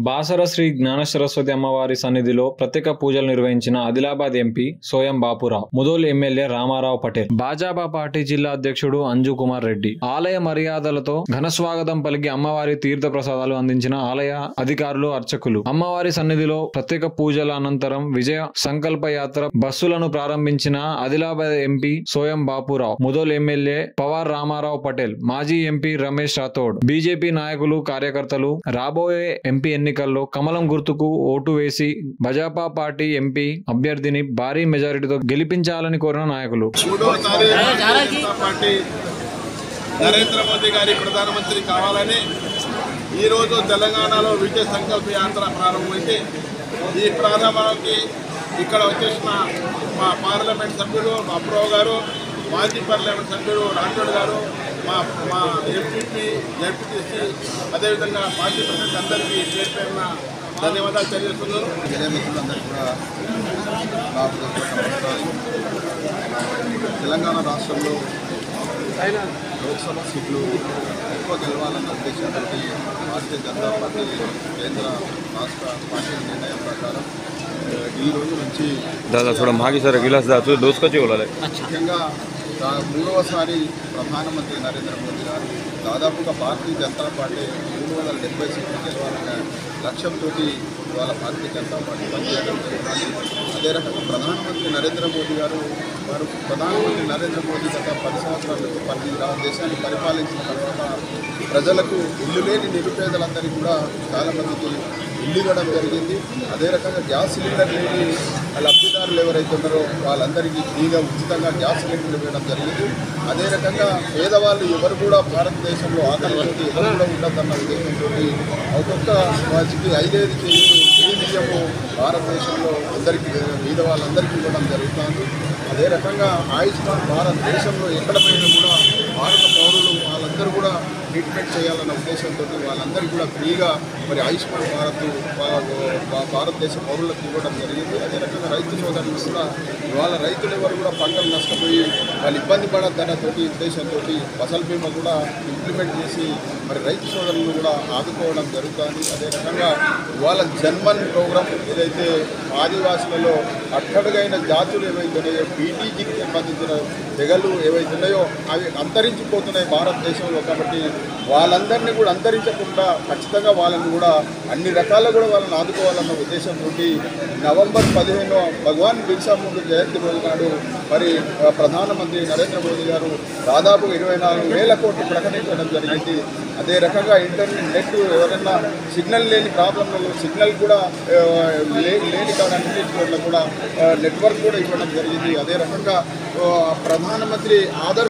బాసర శ్రీ జ్ఞాన సరస్వతి అమ్మవారి సన్నిధిలో ప్రత్యేక పూజలు నిర్వహించిన Adilabad MP Soyam Bapurao, Mudhole MLA Ramarao Patel, Bhajapa party జిల్లా అధ్యక్షుడు అంజు కుమార్ రెడ్డి ఆలయ మర్యాదలతో ఘన స్వాగతం పలికి అమ్మవారి తీర్థ ప్రసాదాలు అందించిన ఆలయ అధికారులు, అర్చకులు. అమ్మవారి సన్నిధిలో ప్రత్యేక పూజల అనంతరం విజయ సంకల్ప యాత్ర బస్సులను ప్రారంభించిన ఆదిలాబాద్ ఎంపీ సోయం బాపురావు, ముదోల్ ఎమ్మెల్యే పవార్ రామారావు పటేల్, మాజీ ఎంపీ రమేష్ రాథోడ్, బీజేపీ నాయకులు, కార్యకర్తలు రాబోయే ఎంపీ ఎన్నికల్లో కమలం గుర్తుకు ఓటు వేసి భాజపా పార్టీ ఎంపీ అభ్యర్థిని భారీ మెజారిటీతో గెలిపించాలని కోరిన నాయకులు. నరేంద్ర మోదీ గారి ప్రధానమంత్రి కావాలని ఈరోజు తెలంగాణలో విజయ సంకల్ప యాత్ర ప్రారంభమైంది. ఈ ప్రారంభానికి ఇక్కడ వచ్చేసిన మా పార్లమెంట్ సభ్యులు బాపురావు గారు, మాజీ పార్లమెంట్ సభ్యుడు రాథోడ్ గారు, మా ఎంపీపీ, జడ్పీటీసీ, అదేవిధంగా పార్టీ ప్రెసిడెంట్ అందరికీ పేరుపైన ధన్యవాదాలు తెలియజేస్తున్నారు. తెలంగాణ రాష్ట్రంలో లోక్సభ సీట్లు ఎక్కువ గెలవాలన్న ఉద్దేశంతో భారతీయ జనతా పార్టీ కేంద్ర రాష్ట్ర పార్టీ నిర్ణయం ప్రకారం ఈ రోజు నుంచి ముఖ్యంగా మూడవసారి ప్రధానమంత్రి నరేంద్ర మోదీ గారు దాదాపుగా భారతీయ జనతా పార్టీ 370 సీట్లు గెలవాలనే లక్ష్యంతో ఇవాళ భారతీయ జనతా పార్టీ పనిచేయడం జరుగుతుంది. అదే రకంగా ప్రధానమంత్రి నరేంద్ర మోదీ గారు గత 10 సంవత్సరాలు దేశాన్ని పరిపాలించిన తర్వాత ప్రజలకు ఇల్లు లేని నిరుపేదలందరికీ కూడా చాలామందికి ఇల్లు ఇవ్వడం జరిగింది. అదే రకంగా గ్యాస్ సిలిండర్ లేని లబ్ధిదారులు ఎవరైతే ఉన్నారో వాళ్ళందరికీ ఫ్రీగా ఉచితంగా గ్యాస్ సిలిండర్లు ఇవ్వడం జరిగింది. అదే రకంగా పేదవాళ్ళు ఎవరు కూడా భారతదేశంలో ఆకలితోటి ఎవరు కూడా ఉండద్దన్న ఉద్దేశంతో ఒక్కొక్క వాటికి 5 కేజీలు బియ్యము భారతదేశంలో అందరికీ పేద వాళ్ళందరికీ ఇవ్వడం జరుగుతుంది. అదే రకంగా ఆయుష్మాన్ భారత్ దేశంలో ఎక్కడ పోయినా కూడా భారత పౌరులు వాళ్ళందరూ కూడా ట్రీట్మెంట్ చేయాలన్న ఉద్దేశంతో వాళ్ళందరికీ కూడా ఫ్రీగా మరి ఆయుష్మాన్ భారత్ భారతదేశ పౌరులకు ఇవ్వడం జరిగింది. అదే రకంగా రైతు సోదరులు కూడా ఇవాళ రైతులు ఎవరు కూడా పంటలు నష్టపోయి వాళ్ళు ఇబ్బంది పడద్దన్నతోటి ఉద్దేశంతో ఫసల్ బీమా కూడా ఇంప్లిమెంట్ చేసి మరి రైతు సోదరులను కూడా ఆదుకోవడం జరుగుతుంది. అదే రకంగా ఇవాళ జన్మన్ ప్రోగ్రాం ఏదైతే ఆదివాసులలో అట్టడుగైన జాతులు ఏవైతే ఉన్నాయో బీటీజీకి సంబంధించిన తెగలు ఏవైతే ఉన్నాయో అవి అంతరించిపోతున్నాయి భారతదేశంలో. కాబట్టి వాళ్ళందరినీ కూడా అంతరించకుండా ఖచ్చితంగా వాళ్ళని కూడా అన్ని రకాల కూడా వాళ్ళని ఆదుకోవాలన్న ఉద్దేశంతో నవంబర్ 15 భగవాన్ బిర్సా ముందు జయంతి రోజు నాడు మరి ప్రధానమంత్రి నరేంద్ర మోదీ గారు దాదాపు 24,000 కోట్లు ప్రకటించడం జరిగింది. అదే రకంగా నెట్ ఎవరైనా సిగ్నల్ లేని ప్రాబ్లంలో సిగ్నల్ కూడా లేని కారణాన్ని కూడా నెట్వర్క్ కూడా ఇవ్వడం జరిగింది. అదే రకంగా ప్రధానమంత్రి ఆదర్శ